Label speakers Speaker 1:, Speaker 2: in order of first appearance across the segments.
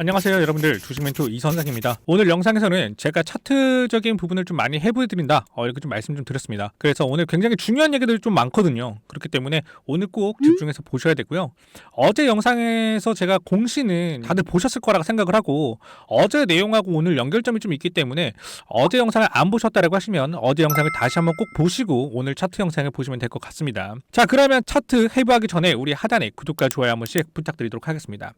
Speaker 1: 안녕하세요 여러분들, 주식멘토 이선상입니다. 오늘 영상에서는 제가 차트적인 부분을 좀 많이 해보여드린다 이렇게 좀 말씀 좀 드렸습니다. 그래서 오늘 굉장히 중요한 얘기들이 좀 많거든요. 그렇기 때문에 오늘 꼭 집중해서 보셔야 되고요. 어제 영상에서 제가 공시는 다들 보셨을 거라고 생각을 하고, 어제 내용하고 오늘 연결점이 좀 있기 때문에 어제 영상을 안 보셨다라고 하시면 어제 영상을 다시 한번 꼭 보시고 오늘 차트 영상을 보시면 될 것 같습니다. 자, 그러면 차트 해부하기 전에 우리 하단에 구독과 좋아요 한 번씩 부탁드리도록 하겠습니다.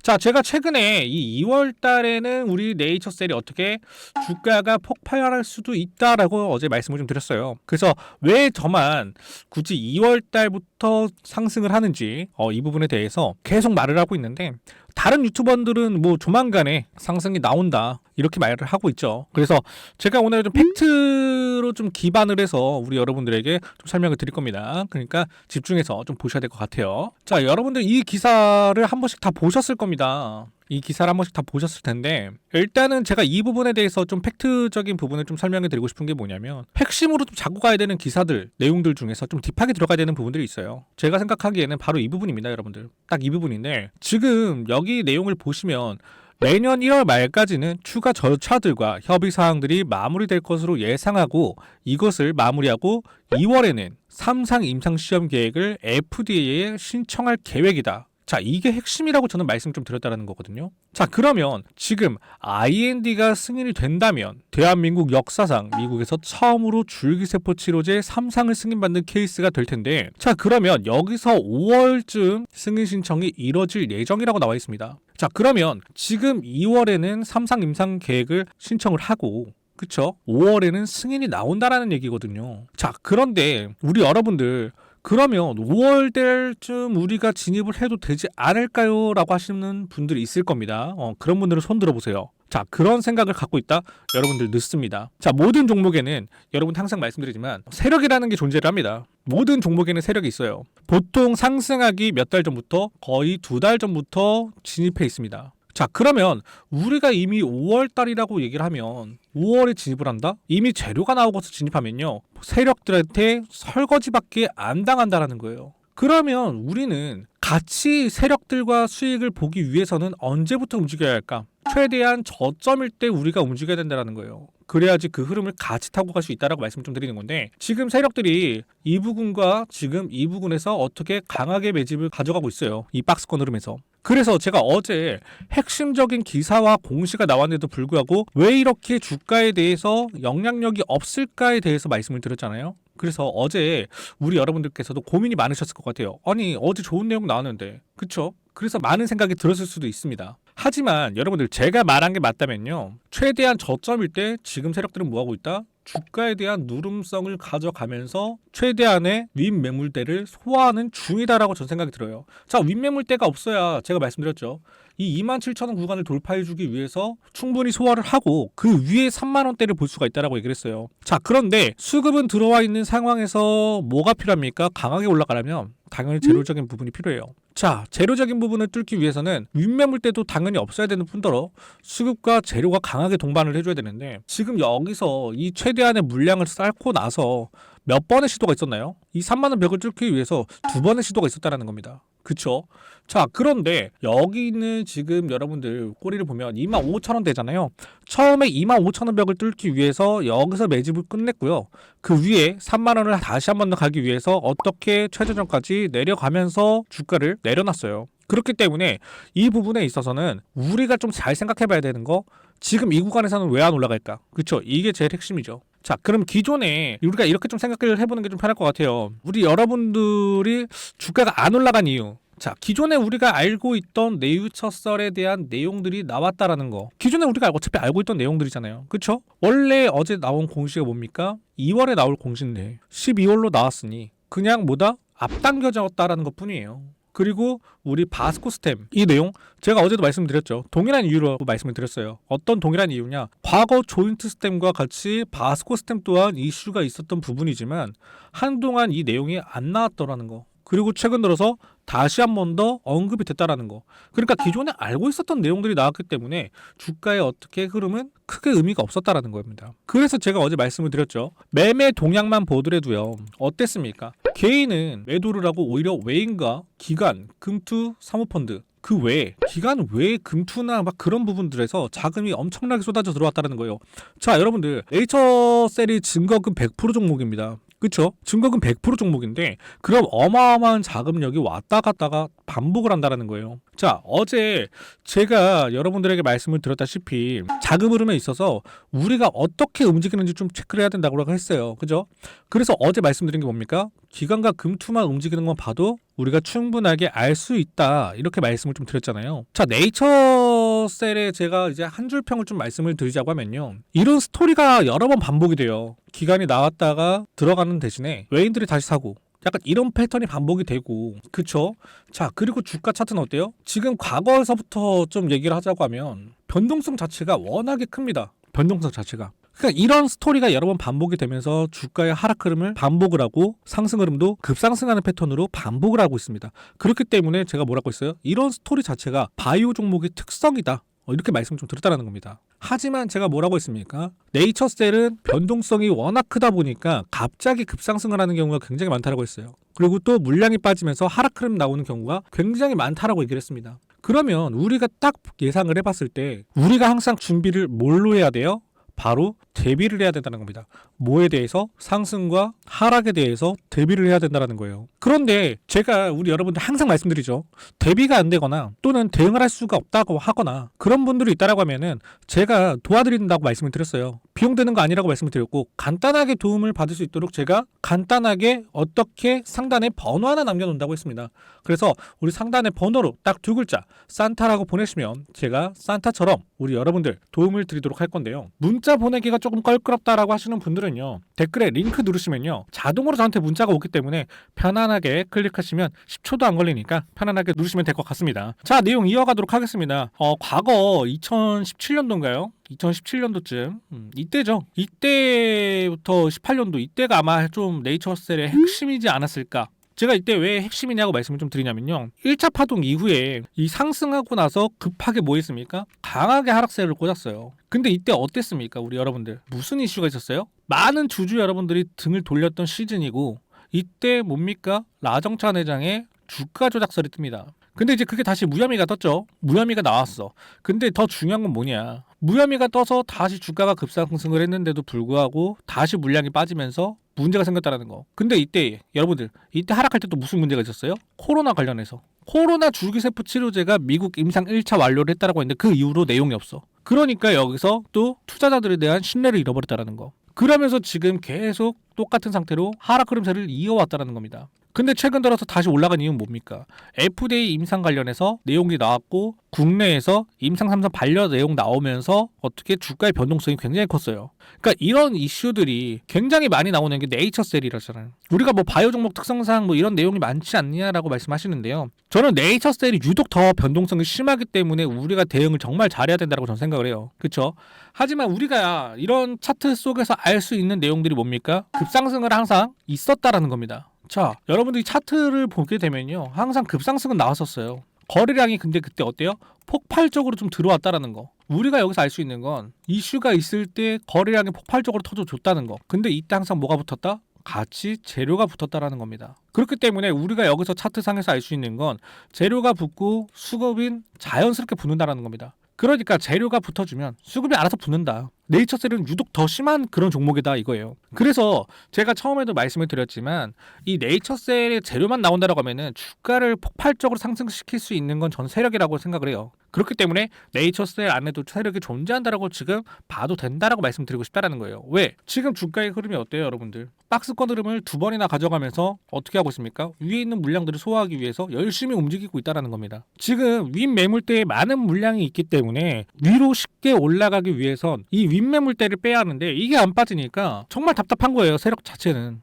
Speaker 1: 자, 제가 최근에 이 2월 달에는 우리 네이처셀이 어떻게 주가가 폭발할 수도 있다라고 어제 말씀을 좀 드렸어요. 그래서 왜 저만 굳이 2월 달부터 상승을 하는지 이 부분에 대해서 계속 말을 하고 있는데, 다른 유튜버들은 뭐 조만간에 상승이 나온다 이렇게 말을 하고 있죠. 그래서 제가 오늘 좀 팩트로 좀 기반을 해서 우리 여러분들에게 좀 설명을 드릴 겁니다. 그러니까 집중해서 좀 보셔야 될 것 같아요. 자, 여러분들 이 기사를 한 번씩 다 보셨을 겁니다. 이 기사를 한 번씩 다 보셨을 텐데, 일단은 제가 이 부분에 대해서 좀 팩트적인 부분을 좀 설명해 드리고 싶은 게 뭐냐면, 핵심으로 좀 잡고 가야 되는 기사들, 내용들 중에서 좀 딥하게 들어가야 되는 부분들이 있어요. 제가 생각하기에는 바로 이 부분입니다, 여러분들. 딱 이 부분인데, 지금 여기 내용을 보시면 내년 1월 말까지는 추가 절차들과 협의 사항들이 마무리될 것으로 예상하고, 이것을 마무리하고 2월에는 3상 임상시험 계획을 FDA에 신청할 계획이다. 자, 이게 핵심이라고 저는 말씀 좀 드렸다는 거거든요. 자, 그러면 지금 IND가 승인이 된다면 대한민국 역사상 미국에서 처음으로 줄기세포 치료제 3상을 승인받는 케이스가 될 텐데, 자, 그러면 여기서 5월쯤 승인 신청이 이뤄질 예정이라고 나와 있습니다. 자, 그러면 지금 2월에는 3상 임상 계획을 신청을 하고, 그쵸? 5월에는 승인이 나온다라는 얘기거든요. 자, 그런데 우리 여러분들, 그러면 5월달쯤 우리가 진입을 해도 되지 않을까요? 라고 하시는 분들이 있을 겁니다. 그런 분들은 손 들어보세요. 자, 그런 생각을 갖고 있다? 여러분들 늦습니다. 자, 모든 종목에는 여러분 항상 말씀드리지만 세력이라는 게 존재를 합니다. 모든 종목에는 세력이 있어요. 보통 상승하기 몇 달 전부터, 거의 2달 전부터 진입해 있습니다. 자, 그러면 우리가 이미 5월달이라고 얘기를 하면 5월에 진입을 한다? 이미 재료가 나오고서 진입하면요, 세력들한테 설거지밖에 안 당한다라는 거예요. 그러면 우리는 같이 세력들과 수익을 보기 위해서는 언제부터 움직여야 할까? 최대한 저점일 때 우리가 움직여야 된다는 거예요. 그래야지 그 흐름을 같이 타고 갈 수 있다라고 말씀 좀 드리는 건데, 지금 세력들이 이 부분과 지금 이 부분에서 어떻게 강하게 매집을 가져가고 있어요. 이 박스권 흐름에서. 그래서 제가 어제 핵심적인 기사와 공시가 나왔는데도 불구하고 왜 이렇게 주가에 대해서 영향력이 없을까에 대해서 말씀을 드렸잖아요. 그래서 어제 우리 여러분들께서도 고민이 많으셨을 것 같아요. 아니, 어제 좋은 내용 나왔는데, 그쵸? 그래서 많은 생각이 들었을 수도 있습니다. 하지만 여러분들, 제가 말한 게 맞다면요, 최대한 저점일 때 지금 세력들은 뭐하고 있다? 주가에 대한 누름성을 가져가면서 최대한의 윗매물대를 소화하는 중이다라고 저는 생각이 들어요. 자, 윗매물대가 없어야, 제가 말씀드렸죠, 이 27,000원 구간을 돌파해주기 위해서 충분히 소화를 하고 그 위에 3만원대를 볼 수가 있다라고 얘기를 했어요. 자, 그런데 수급은 들어와 있는 상황에서 뭐가 필요합니까? 강하게 올라가려면 당연히 재료적인 부분이 필요해요. 자, 재료적인 부분을 뚫기 위해서는 윗매물대도 당연히 없어야 되는 뿐더러 수급과 재료가 강하게 동반을 해줘야 되는데, 지금 여기서 이 최대한의 물량을 쌓고 나서 몇 번의 시도가 있었나요? 이 3만원 벽을 뚫기 위해서 2번의 시도가 있었다는 겁니다. 그쵸? 자, 그런데 여기는 지금 여러분들 꼬리를 보면 25,000원대잖아요. 처음에 25,000원 벽을 뚫기 위해서 여기서 매집을 끝냈고요. 그 위에 3만원을 다시 한 번 더 가기 위해서 어떻게 최저점까지 내려가면서 주가를 내려놨어요. 그렇기 때문에 이 부분에 있어서는 우리가 좀 잘 생각해 봐야 되는 거, 지금 이 구간에서는 왜 안 올라갈까? 그쵸? 이게 제일 핵심이죠. 자, 그럼 기존에 우리가 이렇게 좀 생각을 해보는 게 좀 편할 것 같아요. 우리 여러분들이 주가가 안 올라간 이유, 자, 기존에 우리가 알고 있던 네이처셀에 대한 내용들이 나왔다라는 거, 기존에 우리가 어차피 알고 있던 내용들이잖아요. 그쵸? 원래 어제 나온 공시가 뭡니까? 2월에 나올 공시인데 12월로 나왔으니 그냥 뭐다? 앞당겨졌다라는 것 뿐이에요. 그리고 우리 바스코스템, 이 내용 제가 어제도 말씀드렸죠. 동일한 이유로 말씀을 드렸어요. 어떤 동일한 이유냐, 과거 조인트 스템과 같이 바스코스템 또한 이슈가 있었던 부분이지만 한동안 이 내용이 안 나왔더라는 거. 그리고 최근 들어서 다시 한 번 더 언급이 됐다라는 거. 그러니까 기존에 알고 있었던 내용들이 나왔기 때문에 주가의 어떻게 흐름은 크게 의미가 없었다라는 겁니다. 그래서 제가 어제 말씀을 드렸죠. 매매 동향만 보더라도요. 어땠습니까? 개인은 매도를 하고 오히려 외인과 기관, 금투, 사모펀드 그 외에 기간 외에 금투나 막 그런 부분들에서 자금이 엄청나게 쏟아져 들어왔다는 거예요. 자, 여러분들 네이처셀이 증거금 100% 종목입니다. 그쵸? 증거금 100% 종목인데 그럼 어마어마한 자금력이 왔다 갔다가 반복을 한다는 거예요. 자, 어제 제가 여러분들에게 말씀을 드렸다시피 자금 흐름에 있어서 우리가 어떻게 움직이는지 좀 체크를 해야 된다고 했어요. 그죠? 그래서 어제 말씀드린 게 뭡니까? 기관과 금투만 움직이는 건 봐도 우리가 충분하게 알 수 있다. 이렇게 말씀을 좀 드렸잖아요. 자, 네이처셀에 제가 이제 한 줄 평을 좀 말씀을 드리자고 하면요. 이런 스토리가 여러 번 반복이 돼요. 기관이 나왔다가 들어가는 대신에 외인들이 다시 사고 약간 이런 패턴이 반복이 되고 그쵸? 자, 그리고 주가 차트는 어때요? 지금 과거에서부터 좀 얘기를 하자고 하면 변동성 자체가 워낙에 큽니다. 변동성 자체가. 그러니까 이런 스토리가 여러 번 반복이 되면서 주가의 하락 흐름을 반복을 하고 상승 흐름도 급상승하는 패턴으로 반복을 하고 있습니다. 그렇기 때문에 제가 뭐라고 했어요? 이런 스토리 자체가 바이오 종목의 특성이다. 이렇게 말씀을 좀 드렸다는 겁니다. 하지만 제가 뭐라고 했습니까? 네이처셀은 변동성이 워낙 크다 보니까 갑자기 급상승을 하는 경우가 굉장히 많다고 했어요. 그리고 또 물량이 빠지면서 하락 흐름 나오는 경우가 굉장히 많다라고 얘기를 했습니다. 그러면 우리가 딱 예상을 해봤을 때 우리가 항상 준비를 뭘로 해야 돼요? 바로 대비를 해야 된다는 겁니다. 뭐에 대해서? 상승과 하락에 대해서 대비를 해야 된다는 거예요. 그런데 제가 우리 여러분들 항상 말씀드리죠. 대비가 안 되거나 또는 대응을 할 수가 없다고 하거나 그런 분들이 있다라고 하면은 제가 도와드린다고 말씀을 드렸어요. 비용 드는 거 아니라고 말씀을 드렸고 간단하게 도움을 받을 수 있도록 제가 간단하게 어떻게 상단에 번호 하나 남겨놓는다고 했습니다. 그래서 우리 상단에 번호로 딱 두 글자 산타라고 보내시면 제가 산타처럼 우리 여러분들 도움을 드리도록 할 건데요. 문자 보내기가 조금 껄끄럽다라고 하시는 분들은요. 댓글에 링크 누르시면요. 자동으로 저한테 문자가 오기 때문에 편안하게 클릭하시면 10초도 안 걸리니까 편안하게 누르시면 될 것 같습니다. 자, 내용 이어가도록 하겠습니다. 과거 2017년도인가요? 2017년도쯤 이때죠. 이때부터 18년도 이때가 아마 좀 네이처셀의 핵심이지 않았을까. 제가 이때 왜 핵심이냐고 말씀을 좀 드리냐면요. 1차 파동 이후에 이 상승하고 나서 급하게 뭐 했습니까? 강하게 하락세를 꽂았어요. 근데 이때 어땠습니까? 우리 여러분들. 무슨 이슈가 있었어요? 많은 주주 여러분들이 등을 돌렸던 시즌이고 이때 뭡니까? 라정찬 회장의 주가 조작설이 뜹니다. 근데 이제 그게 다시 무혐의가 떴죠. 무혐의가 나왔어. 근데 더 중요한 건 뭐냐? 무혐의가 떠서 다시 주가가 급상승을 했는데도 불구하고 다시 물량이 빠지면서 문제가 생겼다는 거. 근데 이때 여러분들 이때 하락할 때 또 무슨 문제가 있었어요? 코로나 관련해서. 코로나 줄기세포 치료제가 미국 임상 1차 완료를 했다라고 했는데 그 이후로 내용이 없어. 그러니까 여기서 또 투자자들에 대한 신뢰를 잃어버렸다는 거. 그러면서 지금 계속 똑같은 상태로 하락 흐름세를 이어왔다는 겁니다. 근데 최근 들어서 다시 올라간 이유는 뭡니까? FDA 임상 관련해서 내용이 나왔고 국내에서 임상 3선 반려 내용 나오면서 어떻게 주가의 변동성이 굉장히 컸어요. 그러니까 이런 이슈들이 굉장히 많이 나오는 게 네이처셀이라잖아요. 우리가 뭐 바이오 종목 특성상 뭐 이런 내용이 많지 않냐라고 말씀하시는데요. 저는 네이처셀이 유독 더 변동성이 심하기 때문에 우리가 대응을 정말 잘해야 된다고 저는 생각을 해요. 그렇죠? 하지만 우리가 이런 차트 속에서 알 수 있는 내용들이 뭡니까? 급상승을 항상 있었다라는 겁니다. 자, 여러분들이 차트를 보게 되면요. 항상 급상승은 나왔었어요. 거래량이 근데 그때 어때요? 폭발적으로 좀 들어왔다라는 거. 우리가 여기서 알 수 있는 건 이슈가 있을 때 거래량이 폭발적으로 터져줬다는 거. 근데 이때 항상 뭐가 붙었다? 같이 재료가 붙었다라는 겁니다. 그렇기 때문에 우리가 여기서 차트상에서 알 수 있는 건 재료가 붙고 수급인 자연스럽게 붙는다라는 겁니다. 그러니까 재료가 붙어주면 수급이 알아서 붙는다. 네이처셀은 유독 더 심한 그런 종목이다 이거예요. 그래서 제가 처음에도 말씀을 드렸지만 이 네이처셀의 재료만 나온다라고 하면은 주가를 폭발적으로 상승시킬 수 있는 건 전 세력이라고 생각을 해요. 그렇기 때문에 네이처셀 안에도 세력이 존재한다라고 지금 봐도 된다라고 말씀드리고 싶다라는 거예요. 왜? 지금 주가의 흐름이 어때요, 여러분들? 박스권 흐름을 두 번이나 가져가면서 어떻게 하고 있습니까? 위에 있는 물량들을 소화하기 위해서 열심히 움직이고 있다라는 겁니다. 지금 윗매물대에 많은 물량이 있기 때문에 위로 쉽게 올라가기 위해선 이 윗매물대를 빼야 하는데 이게 안 빠지니까 정말 답답한 거예요. 세력 자체는.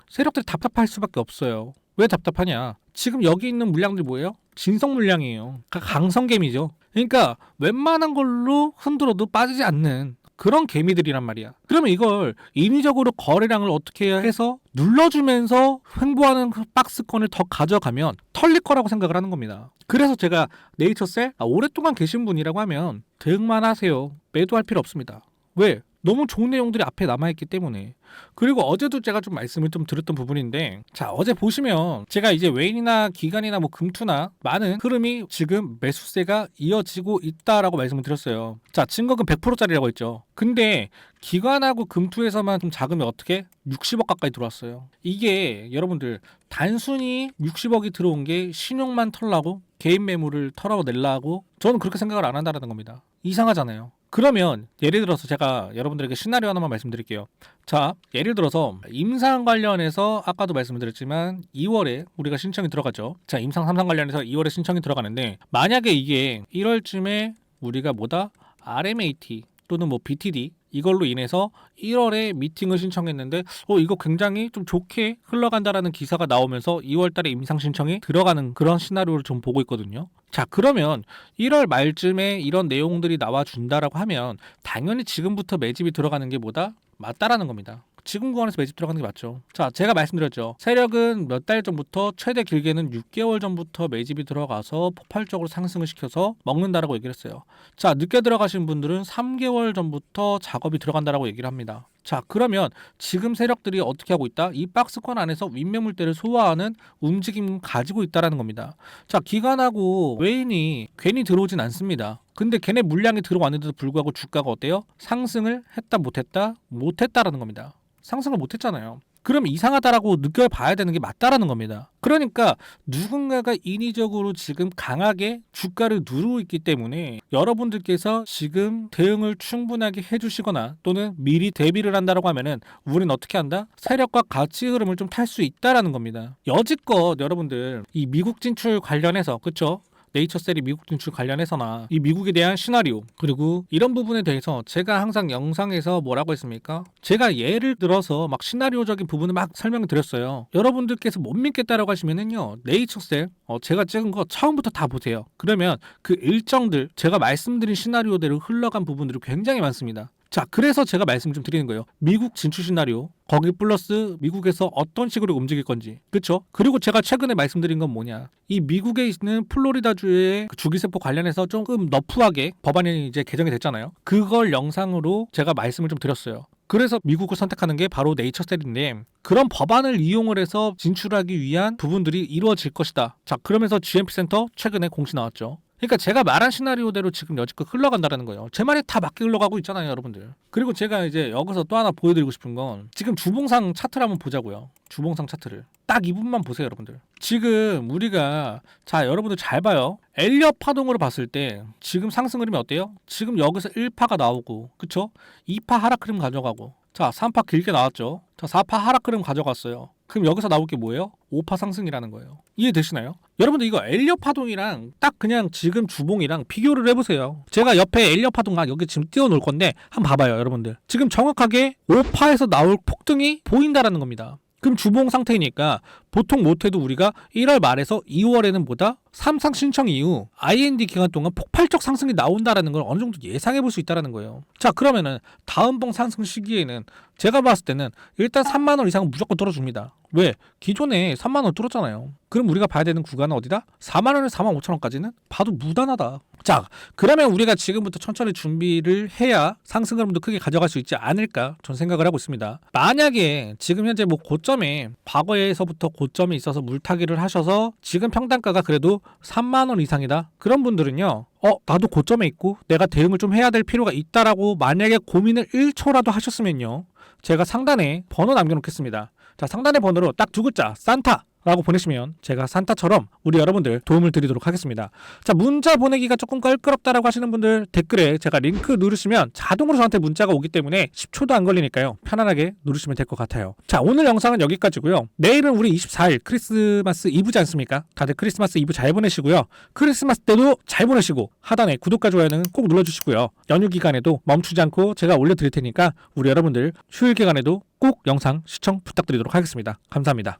Speaker 1: 세력들이 답답할 수밖에 없어요. 왜 답답하냐? 지금 여기 있는 물량들이 뭐예요? 진성 물량이에요. 강성개미죠. 그러니까 웬만한 걸로 흔들어도 빠지지 않는 그런 개미들이란 말이야. 그러면 이걸 인위적으로 거래량을 어떻게 해서 눌러주면서 횡보하는 그 박스권을 더 가져가면 털릴 거라고 생각을 하는 겁니다. 그래서 제가 네이처셀 오랫동안 계신 분이라고 하면 대응만 하세요. 매도할 필요 없습니다. 왜? 너무 좋은 내용들이 앞에 남아있기 때문에. 그리고 어제도 제가 좀 말씀을 좀 드렸던 부분인데, 자, 어제 보시면 제가 이제 외인이나 기관이나 뭐 금투나 많은 흐름이 지금 매수세가 이어지고 있다라고 말씀을 드렸어요. 자, 증거금 100%짜리라고 했죠. 근데 기관하고 금투에서만 좀 자금이 어떻게 60억 가까이 들어왔어요. 이게 여러분들 단순히 60억이 들어온 게 신용만 털라고, 개인 매물을 털어내려고, 저는 그렇게 생각을 안 한다는 겁니다. 이상하잖아요. 그러면 예를 들어서 제가 여러분들에게 시나리오 하나만 말씀드릴게요. 자, 예를 들어서 임상 관련해서 아까도 말씀을 드렸지만 2월에 우리가 신청이 들어가죠. 자, 임상 3상 관련해서 2월에 신청이 들어가는데, 만약에 이게 1월쯤에 우리가 뭐다? RMAT 또는 뭐 BTD 이걸로 인해서 1월에 미팅을 신청했는데 이거 굉장히 좀 좋게 흘러간다라는 기사가 나오면서 2월 달에 임상 신청이 들어가는 그런 시나리오를 좀 보고 있거든요. 자, 그러면 1월 말쯤에 이런 내용들이 나와준다라고 하면 당연히 지금부터 매집이 들어가는 게 뭐다? 맞다라는 겁니다. 지금 구간에서 매집 들어가는 게 맞죠. 자, 제가 말씀드렸죠. 세력은 몇 달 전부터, 최대 길게는 6개월 전부터 매집이 들어가서 폭발적으로 상승을 시켜서 먹는다라고 얘기를 했어요. 자, 늦게 들어가신 분들은 3개월 전부터 작업이 들어간다라고 얘기를 합니다. 자, 그러면 지금 세력들이 어떻게 하고 있다? 이 박스권 안에서 윗매물대를 소화하는 움직임 가지고 있다라는 겁니다. 자, 기관하고 외인이 괜히 들어오진 않습니다. 근데 걔네 물량이 들어왔는데도 불구하고 주가가 어때요? 상승을 했다 못했다? 못했다라는 겁니다. 상승을 못했잖아요. 그럼 이상하다라고 느껴봐야 되는 게 맞다라는 겁니다. 그러니까 누군가가 인위적으로 지금 강하게 주가를 누르고 있기 때문에 여러분들께서 지금 대응을 충분하게 해주시거나 또는 미리 대비를 한다라고 하면은 우리는 어떻게 한다? 세력과 가치 흐름을 좀 탈 수 있다라는 겁니다. 여지껏 여러분들 이 미국 진출 관련해서, 그쵸? 네이처셀이 미국 진출 관련해서나 이 미국에 대한 시나리오, 그리고 이런 부분에 대해서 제가 항상 영상에서 뭐라고 했습니까? 제가 예를 들어서 막 시나리오적인 부분을 막 설명을 드렸어요. 여러분들께서 못 믿겠다라고 하시면은요, 네이처셀 제가 찍은 거 처음부터 다 보세요. 그러면 그 일정들, 제가 말씀드린 시나리오대로 흘러간 부분들이 굉장히 많습니다. 자, 그래서 제가 말씀 좀 드리는 거예요. 미국 진출 시나리오, 거기 플러스 미국에서 어떤 식으로 움직일 건지, 그렇죠? 그리고 제가 최근에 말씀드린 건 뭐냐, 이 미국에 있는 플로리다주의 그 주기세포 관련해서 조금 너프하게 법안이 이제 개정이 됐잖아요. 그걸 영상으로 제가 말씀을 좀 드렸어요. 그래서 미국을 선택하는 게 바로 네이처셀인데, 그런 법안을 이용을 해서 진출하기 위한 부분들이 이루어질 것이다. 자, 그러면서 GMP 센터 최근에 공시 나왔죠. 그러니까 제가 말한 시나리오대로 지금 여지껏 흘러간다는 거예요. 제 말이 다 맞게 흘러가고 있잖아요, 여러분들. 그리고 제가 이제 여기서 또 하나 보여드리고 싶은 건, 지금 주봉상 차트를 한번 보자고요. 주봉상 차트를 딱 이 부분만 보세요, 여러분들. 지금 우리가, 자, 여러분들 잘 봐요. 엘리엇 파동으로 봤을 때 지금 상승 흐름이 어때요? 지금 여기서 1파가 나오고, 그쵸? 2파 하락 흐름 가져가고, 자, 3파 길게 나왔죠. 자, 4파 하락 흐름 가져갔어요. 그럼 여기서 나올 게 뭐예요? 5파 상승이라는 거예요. 이해되시나요? 여러분들 이거 엘리엇 파동이랑 딱 그냥 지금 주봉이랑 비교를 해보세요. 제가 옆에 엘리엇 파동 여기 지금 띄워놓을 건데 한번 봐봐요, 여러분들. 지금 정확하게 5파에서 나올 폭등이 보인다라는 겁니다. 그럼 주봉 상태이니까 보통 못해도 우리가 1월 말에서 2월에는 뭐다? 3상 신청 이후 IND 기간 동안 폭발적 상승이 나온다라는 걸 어느 정도 예상해 볼 수 있다라는 거예요. 자, 그러면은 다음번 상승 시기에는 제가 봤을 때는 일단 3만 원 이상은 무조건 뚫어줍니다. 왜? 기존에 3만 원 뚫었잖아요. 그럼 우리가 봐야 되는 구간은 어디다? 4만 원에서 4만 5천 원까지는 봐도 무난하다. 자, 그러면 우리가 지금부터 천천히 준비를 해야 상승 흐름도 크게 가져갈 수 있지 않을까 전 생각을 하고 있습니다. 만약에 지금 현재 뭐 고점에, 과거에서부터 고점이 있어서 물타기를 하셔서 지금 평단가가 그래도 3만 원 이상이다, 그런 분들은요, 나도 고점에 있고 내가 대응을 좀 해야 될 필요가 있다라고 만약에 고민을 1초라도 하셨으면요, 제가 상단에 번호 남겨놓겠습니다. 자, 상단의 번호로 딱 두 글자 산타 라고 보내시면 제가 산타처럼 우리 여러분들 도움을 드리도록 하겠습니다. 자, 문자 보내기가 조금 껄끄럽다라고 하시는 분들 댓글에 제가 링크 누르시면 자동으로 저한테 문자가 오기 때문에 10초도 안 걸리니까요, 편안하게 누르시면 될 것 같아요. 자, 오늘 영상은 여기까지고요. 내일은 우리 24일 크리스마스 이브지 않습니까? 다들 크리스마스 이브 잘 보내시고요. 크리스마스 때도 잘 보내시고 하단에 구독과 좋아요는 꼭 눌러주시고요. 연휴 기간에도 멈추지 않고 제가 올려드릴 테니까 우리 여러분들 휴일 기간에도 꼭 영상 시청 부탁드리도록 하겠습니다. 감사합니다.